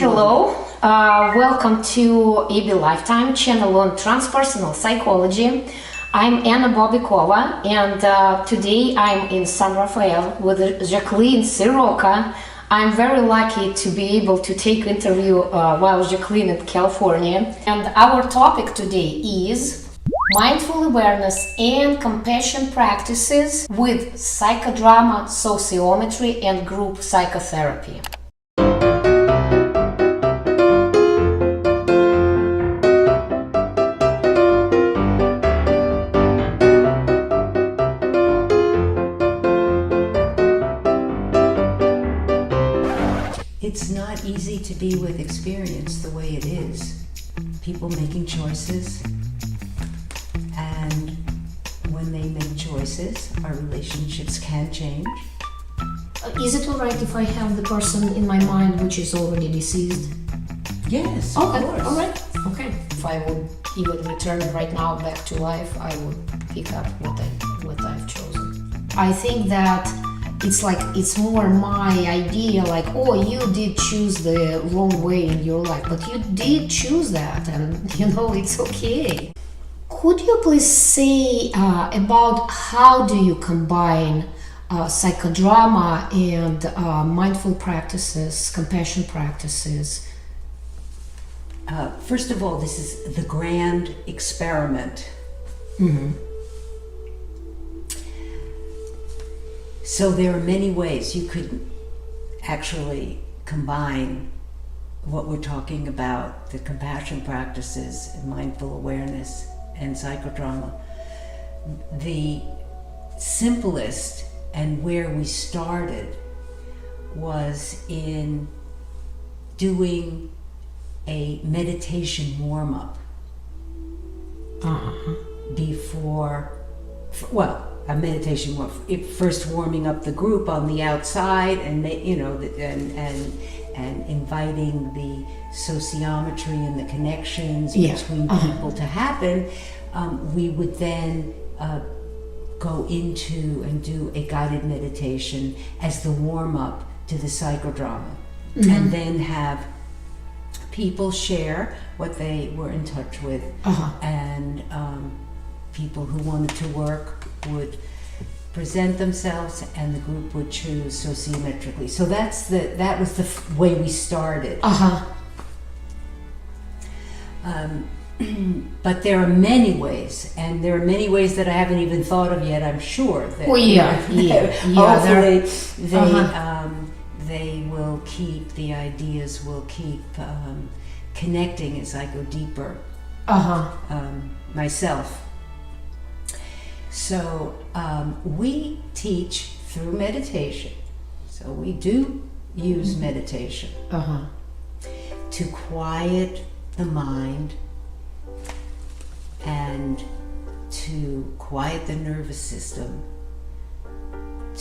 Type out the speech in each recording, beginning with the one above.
Hello, welcome to AB Lifetime channel on transpersonal psychology. I'm Anna Bobikova, and today I'm in San Rafael with Jaqueline Siroka. I'm very lucky to be able to take interview while Jaqueline in California. And our topic today is mindful awareness and compassion practices with psychodrama, sociometry, and group psychotherapy. It's not easy to be with experience the way it is. People making choices, and when they make choices, our relationships can change. Is it alright if I have the person in my mind which is already deceased? Yes, Okay, of course. alright. Okay. If I would even return right now back to life, I would pick up what I've chosen. I think that it's more my idea, like, oh, you did choose the wrong way in your life, but you did choose that, and it's okay. Could you please say about how do you combine psychodrama and mindful practices, compassion practices? First of all, this is the grand experiment. Mm-hmm. So there are many ways you could actually combine what we're talking about, the compassion practices, mindful awareness, and psychodrama. The simplest and where we started was in doing a meditation warm-up before, a meditation first warming up the group on the outside, and and inviting the sociometry and the connections between people to happen. We would then go into and do a guided meditation as the warm up to the psychodrama, and then have people share what they were in touch with, and people who wanted to work would present themselves, and the group would choose sociometrically. So that was the way we started. But there are many ways, and there are many ways that I haven't even thought of yet. I'm sure that hopefully they will keep, the ideas will keep connecting as I go deeper myself. So we teach through meditation. So we do use meditation to quiet the mind and to quiet the nervous system.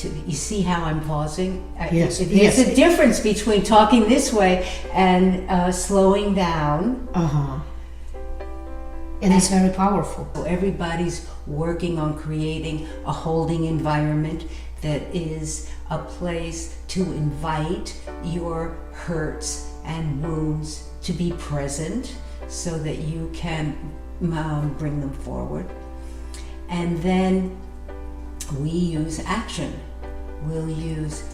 You see how I'm pausing? Yes. There's a difference between talking this way and slowing down. And it's very powerful. So everybody's working on creating a holding environment that is a place to invite your hurts and wounds to be present so that you can bring them forward. And then we use action. We'll use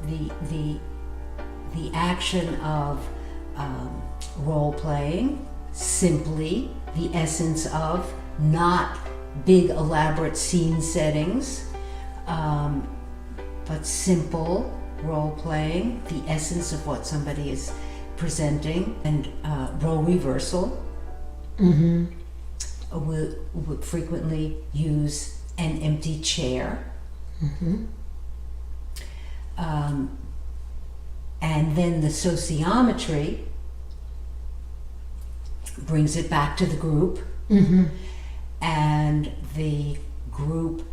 the action of role playing, simply the essence of, not big elaborate scene settings, but simple role playing, the essence of what somebody is presenting, and role reversal. We'll frequently use an empty chair. And then the sociometry brings it back to the group, and the group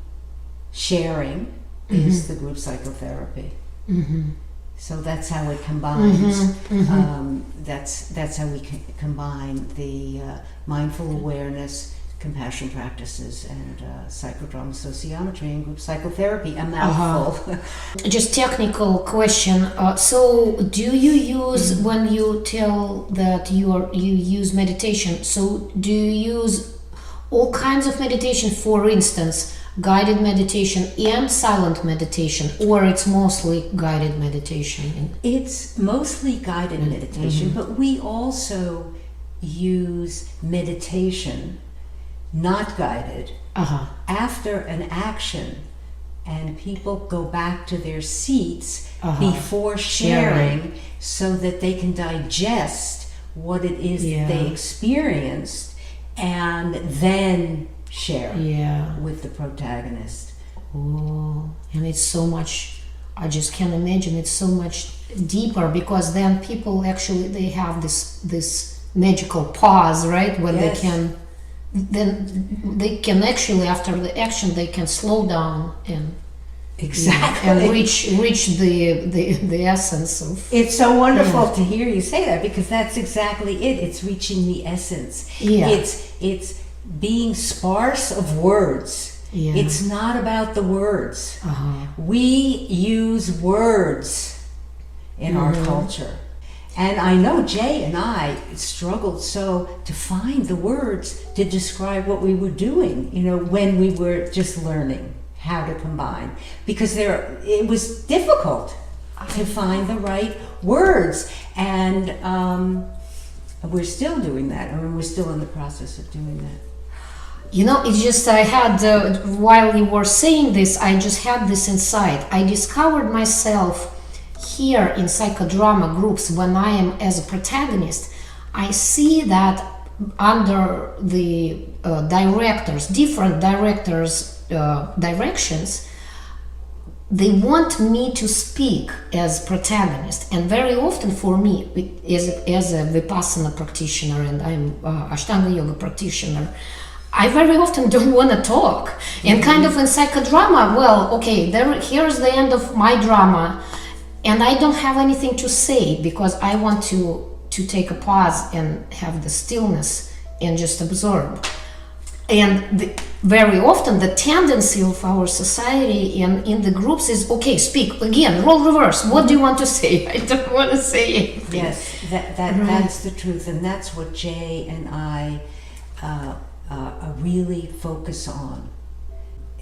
sharing is the group psychotherapy. So that's how it combines. That's how we combine the mindful awareness, compassion practices and psychodrama sociometry and group psychotherapy. A mouthful. Just technical question. So do you use, when you tell that you use meditation, so do you use all kinds of meditation, for instance, guided meditation and silent meditation, or it's mostly guided meditation? It's mostly guided meditation, but we also use meditation, not guided, after an action, and people go back to their seats before sharing so that they can digest what it is that they experienced and then share with the protagonist. Oh, and it's so much, I just can't imagine, it's so much deeper, because then people actually, they have this magical pause, right, when they can, then they can actually, after the action, they can slow down and and reach the essence of. It's so wonderful to hear you say that, because that's exactly it. It's reaching the essence. It's being sparse of words. It's not about the words. We use words in our culture. And I know Jay and I struggled so to find the words to describe what we were doing, when we were just learning how to combine, because it was difficult to find the right words. And we're still doing that. I mean, we're still in the process of doing that. It's just, I had, while you were saying this, I just had this insight. I discovered myself here in psychodrama groups when I am as a protagonist. I see that under the different directors' directions, they want me to speak as protagonist, and very often for me, as a Vipassana practitioner, and I'm Ashtanga yoga practitioner, I very often don't want to talk. And kind of in psychodrama, well, okay, here's the end of my drama, and I don't have anything to say, because I want to take a pause and have the stillness and just absorb. And very often the tendency of our society and in the groups is, okay, speak again, role reverse. What do you want to say? I don't want to say anything. Yes, that's the truth, and that's what Jay and I really focus on,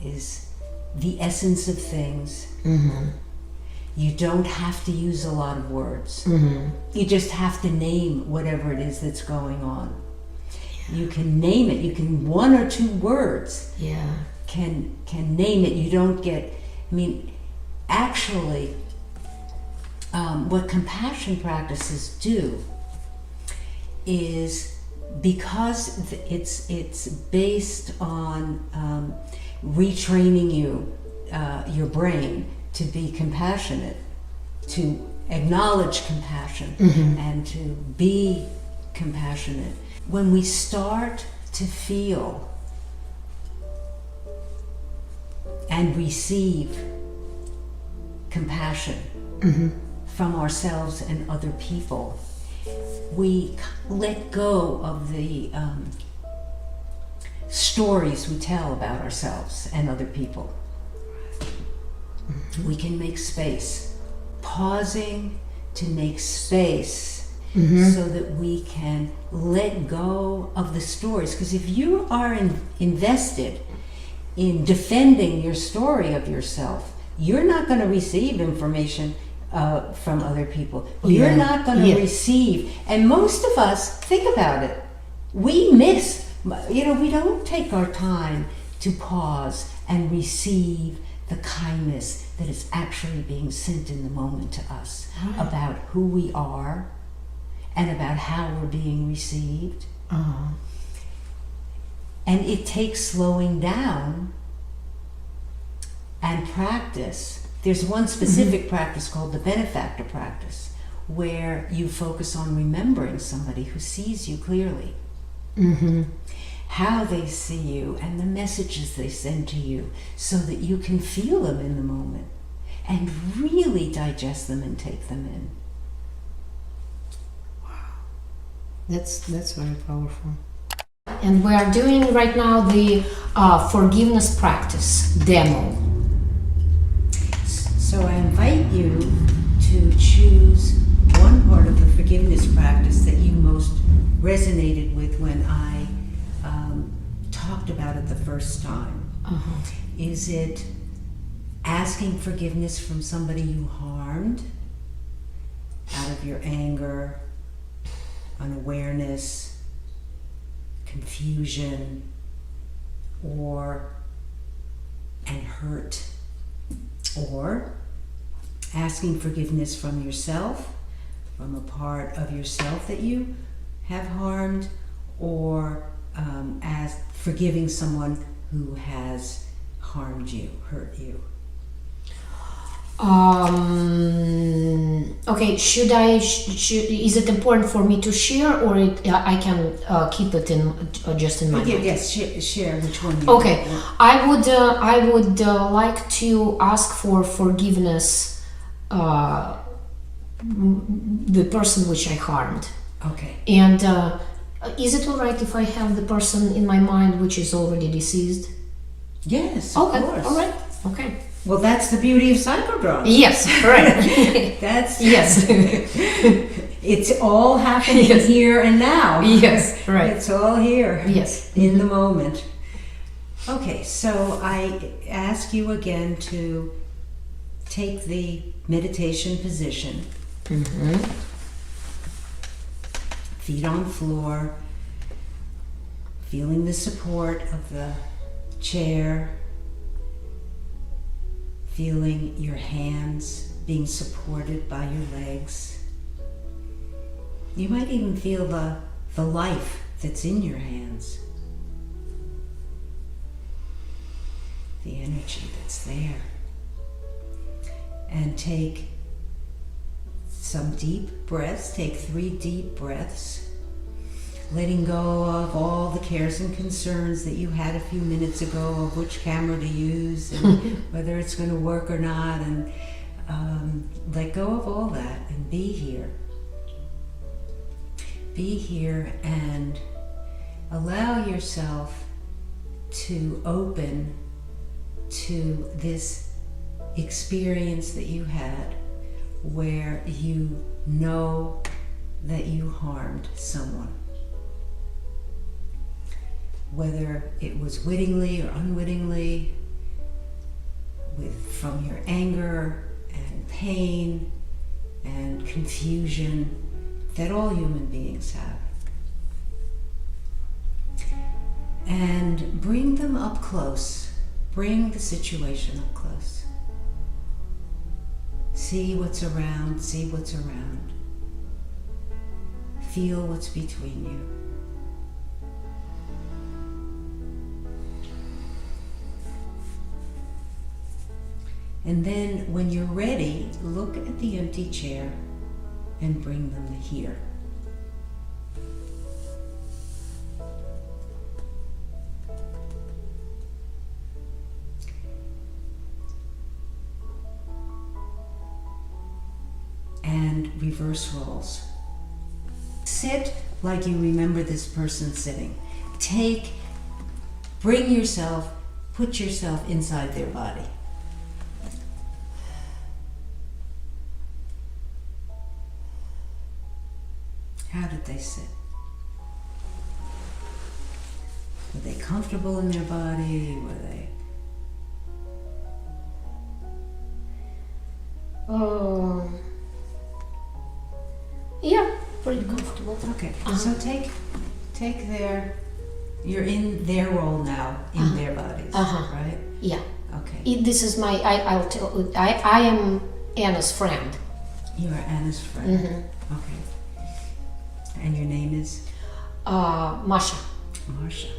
is the essence of things. You don't have to use a lot of words. You just have to name whatever it is that's going on. You can name it. You can, one or two words can name it. You don't get, actually, what compassion practices do is, because it's based on retraining your brain to be compassionate, to acknowledge compassion, and to be compassionate. When we start to feel and receive compassion from ourselves and other people, we let go of the stories we tell about ourselves and other people. We can make space, pausing to make space so that we can let go of the stories. Because if you are invested in defending your story of yourself, you're not going to receive information from other people. You're not going to receive. And most of us, think about it, we miss, we don't take our time to pause and receive the kindness that is actually being sent in the moment to us about who we are and about how we're being received. And it takes slowing down and practice. There's one specific practice called the benefactor practice, where you focus on remembering somebody who sees you clearly, how they see you and the messages they send to you, so that you can feel them in the moment and really digest them and take them in. That's very powerful. and we are doing right now the forgiveness practice demo. So I invite you to choose one part of the forgiveness practice that you most resonated with when I talked about it the first time. Is it asking forgiveness from somebody you harmed out of your anger, unawareness, confusion, and hurt? Or asking forgiveness from yourself, from a part of yourself that you have harmed, or as forgiving someone who has harmed you, hurt you? Okay, is it important for me to share, or I can keep it just in my mind? Yes, share which one you okay want. I would like to ask for forgiveness the person which I harmed. Okay. And is it all right if I have the person in my mind which is already deceased? Yes, okay, of course. All right. Okay. Well, that's the beauty of psychodrama. Yes, right. That's yes. It's all happening Yes. here and now. Yes, right. It's all here. Yes. In the moment. Okay, so I ask you again to take the meditation position. Feet on floor, feeling the support of the chair, feeling your hands being supported by your legs. You might even feel the life that's in your hands, the energy that's there. And take some deep breaths. Take 3 deep breaths, letting go of all the cares and concerns that you had a few minutes ago of which camera to use and whether it's going to work or not, and let go of all that and be here. Be here and allow yourself to open to this experience that you had where you know that you harmed someone. Whether it was wittingly or unwittingly, from your anger and pain and confusion that all human beings have. And bring them up close. Bring the situation up close. See what's around, see what's around. Feel what's between you. And then when you're ready, look at the empty chair and bring them here. And reverse roles. Sit like you remember this person sitting. Put yourself inside their body. How did they sit? Were they comfortable in their body? Were they? Yeah, pretty comfortable. Okay, so take you're in their role now, in their bodies, right? Yeah. Okay. This is my, I am Anna's friend. You are Anna's friend. Okay. And your name is? Masha. Marsha.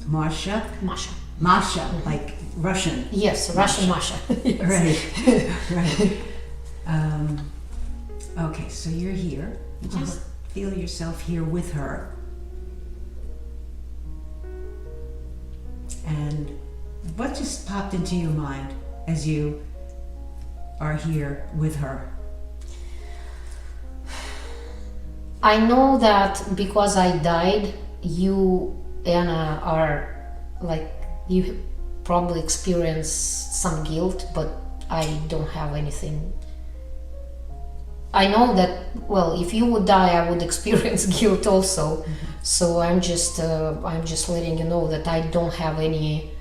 Marsha? Masha. Masha, like Russian. Yes, Russian Masha. Yes. Right. Okay, so you're here. You just feel yourself here with her. And what just popped into your mind as you are here with her? I know that because I died you, Anna, are like, you probably experience some guilt, but I don't have anything. I know that, well, if you would die, I would experience guilt also. So I'm just letting you know that I don't have any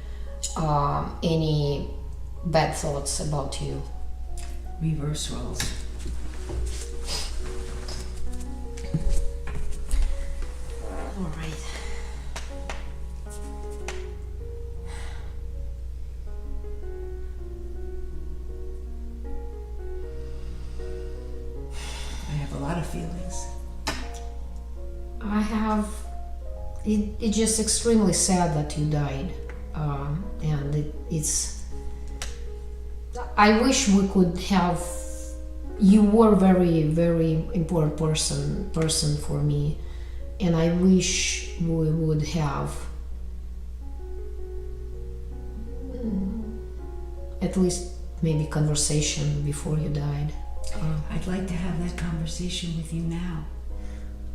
bad thoughts about you. Reverse roles. All right. I have a lot of feelings. I have. It's just extremely sad that you died, and it's. I wish we could have. You were very, very important person for me, and I wish we would have at least maybe conversation before you died. I'd like to have that conversation with you now.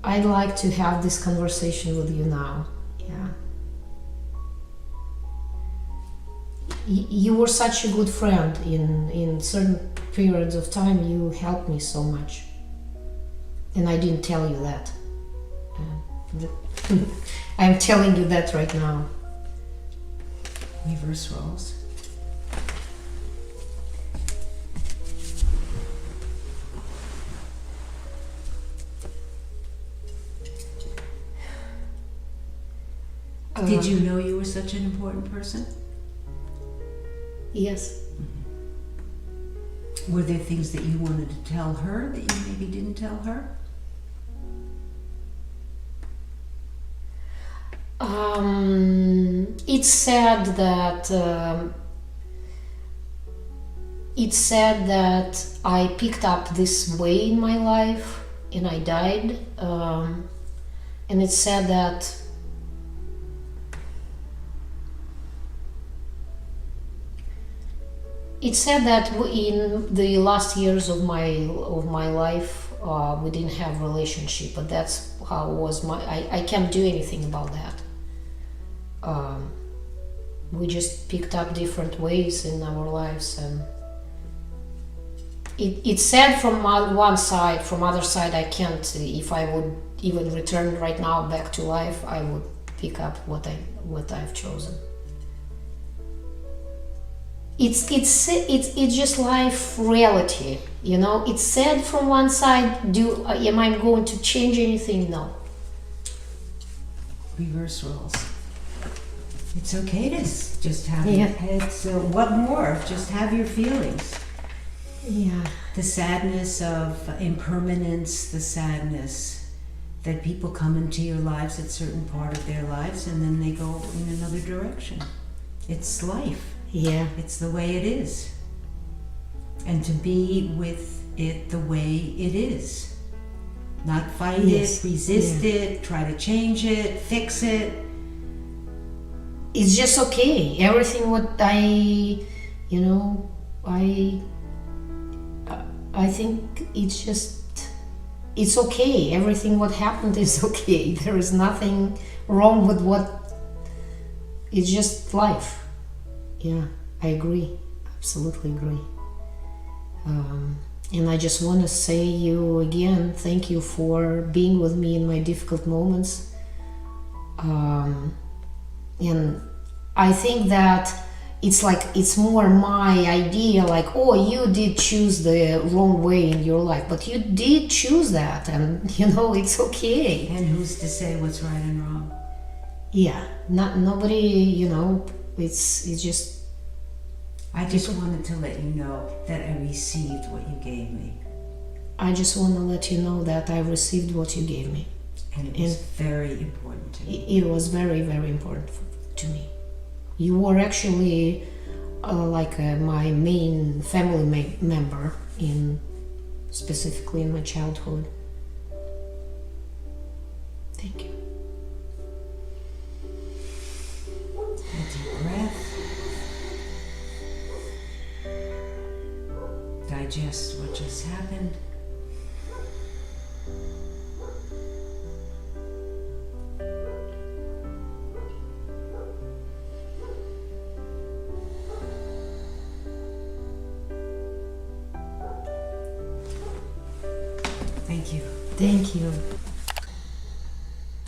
I'd like to have this conversation with you now. Yeah. You were such a good friend. In certain periods of time, you helped me so much. And I didn't tell you that. I'm telling you that right now. Reverse roles. Did you know you were such an important person? Yes. Were there things that you wanted to tell her that you maybe didn't tell her? It's sad that I picked up this way in my life and I died, and it's sad that in the last years of my life we didn't have relationship, but that's how it was. I can't do anything about that. We just picked up different ways in our lives, and it's sad from one side. From other side, I can't. If I would even return right now back to life, I would pick up what I've chosen. It's just life reality, you know. It's sad from one side. Am I going to change anything? No. Reverse roles. It's okay to just have Yeah. what more? Just have your feelings. Yeah. The sadness of impermanence, the sadness that people come into your lives at a certain part of their lives and then they go in another direction. It's life. Yeah. It's the way it is. And to be with it the way it is. Not fight Yes. it, resist it, try to change it, fix it. It's just okay. Everything what I think it's okay. Everything what happened is okay. There is nothing wrong with it's just life. Yeah, I agree. Absolutely agree. And I just want to say you again, thank you for being with me in my difficult moments. And I think that it's more my idea, like, oh, you did choose the wrong way in your life, but you did choose that, and it's okay. And who's to say what's right and wrong? Yeah, nobody, it's just. I just wanted to let you know that I received what you gave me. I just want to let you know that I received what you gave me. And it was very important to me. It was very, very important to me. You were actually my main family member specifically in my childhood. Thank you. A deep breath. Digest what just happened. Thank you.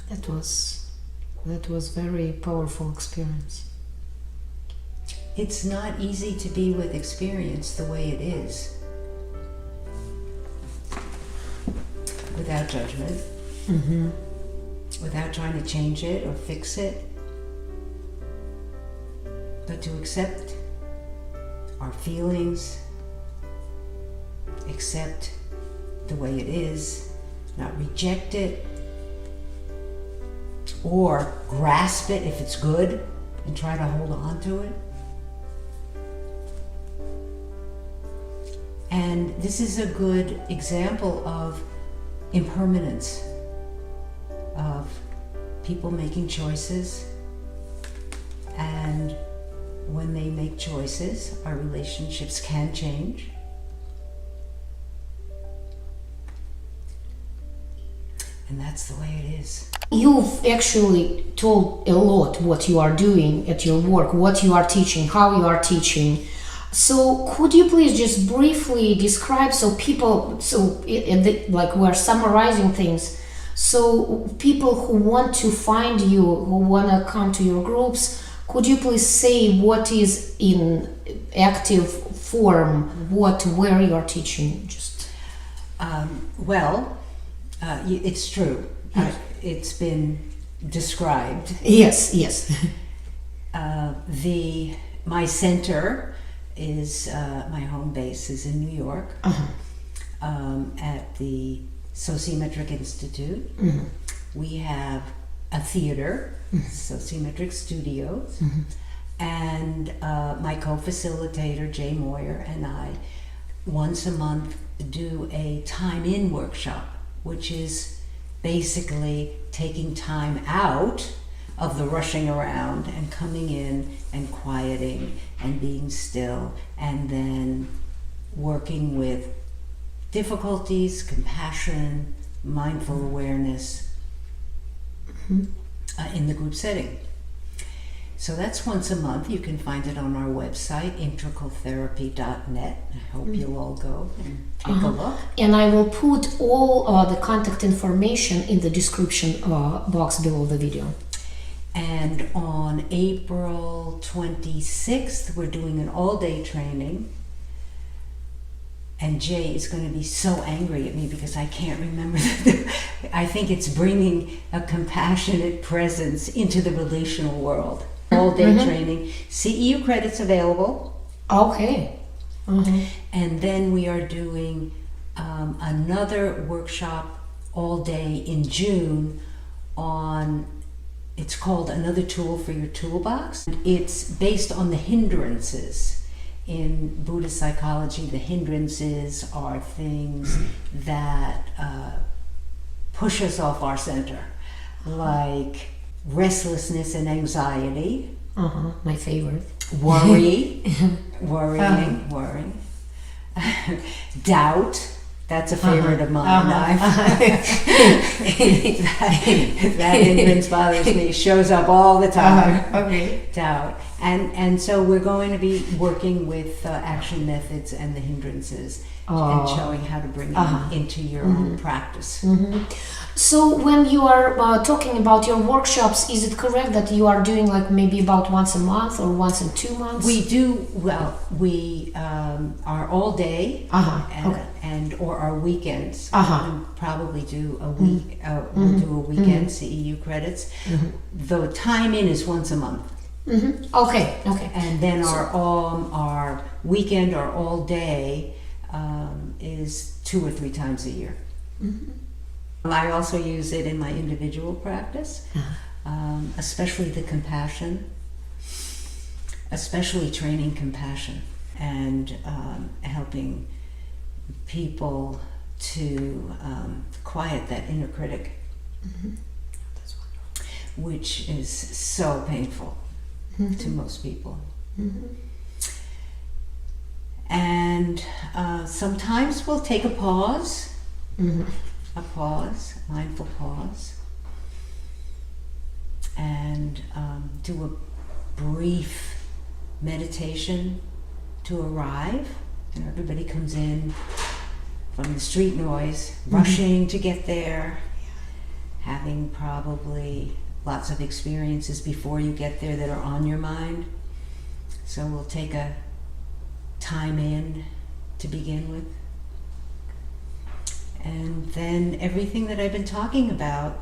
That was very powerful experience. It's not easy to be with experience the way it is, without judgment, without trying to change it or fix it, but to accept our feelings, accept the way it is, not reject it, or grasp it if it's good and try to hold on to it. And this is a good example of impermanence, of people making choices, and when they make choices, our relationships can change. And that's the way it is. You've actually told a lot what you are doing at your work, what you are teaching, how you are teaching. So could you please just briefly describe, so people, like we're summarizing things, so people who want to find you, who want to come to your groups, could you please say what is in active form, where you are teaching? Just it's true. It's been described. Yes. My center is, my home base is in New York, at the Sociometric Institute. We have a theater, Sociometric Studios, and my co-facilitator, Jay Moyer, and I, once a month do a time-in workshop, which is basically taking time out of the rushing around and coming in and quieting and being still, and then working with difficulties, compassion, mindful awareness in the group setting. So that's once a month. You can find it on our website, integraltherapy.net. I hope you'll all go and take a look. And I will put all the contact information in the description box below the video. And on April 26th, we're doing an all-day training. And Jay is going to be so angry at me because I can't remember. I think it's bringing a compassionate presence into the relational world. All-day training. CEU credits available. Okay. And then we are doing another workshop all day in June on, it's called Another Tool for Your Toolbox. It's based on the hindrances. In Buddhist psychology, the hindrances are things that push us off our center, like restlessness and anxiety. My favorite. Worry, worrying. Doubt. That's a favorite of mine. That hindrance bothers me. Shows up all the time. Doubt. And so we're going to be working with action methods and the hindrances and showing how to bring them into your own practice. So when you are talking about your workshops, is it correct that you are doing like maybe about once a month or once in 2 months? We do, we are all day and or our weekends. We'll probably do a week, we'll do a weekend CEU credits. The time in is once a month. Okay. And then our weekend or all day is 2 or 3 times a year. I also use it in my individual practice, especially the compassion, especially training compassion and helping people to quiet that inner critic, which is so painful to most people. And sometimes we'll take a pause, mindful pause, and do a brief meditation to arrive. And everybody comes in from the street noise, rushing to get there, having probably lots of experiences before you get there that are on your mind. So we'll take a time in to begin with. And then everything that I've been talking about,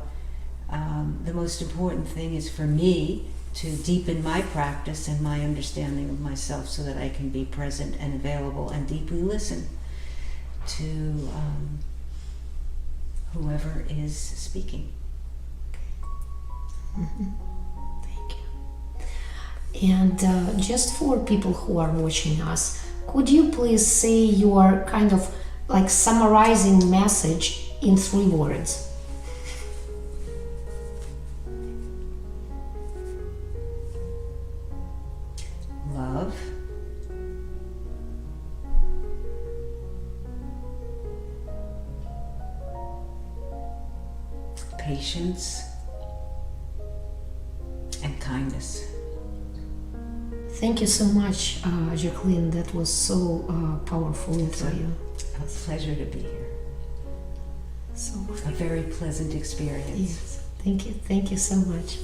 the most important thing is for me to deepen my practice and my understanding of myself so that I can be present and available and deeply listen to whoever is speaking. Thank you. And just for people who are watching us, could you please say your kind of like summarizing message in 3 words? Love, patience, and kindness. Thank you so much, Jaqueline. That was so powerful for you. A pleasure to be here. So much. A very pleasant experience. Yes, thank you so much.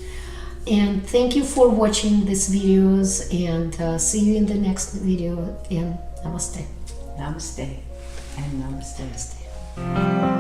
And thank you for watching these videos, and see you in the next video, and namaste. Namaste and namaste. Namaste.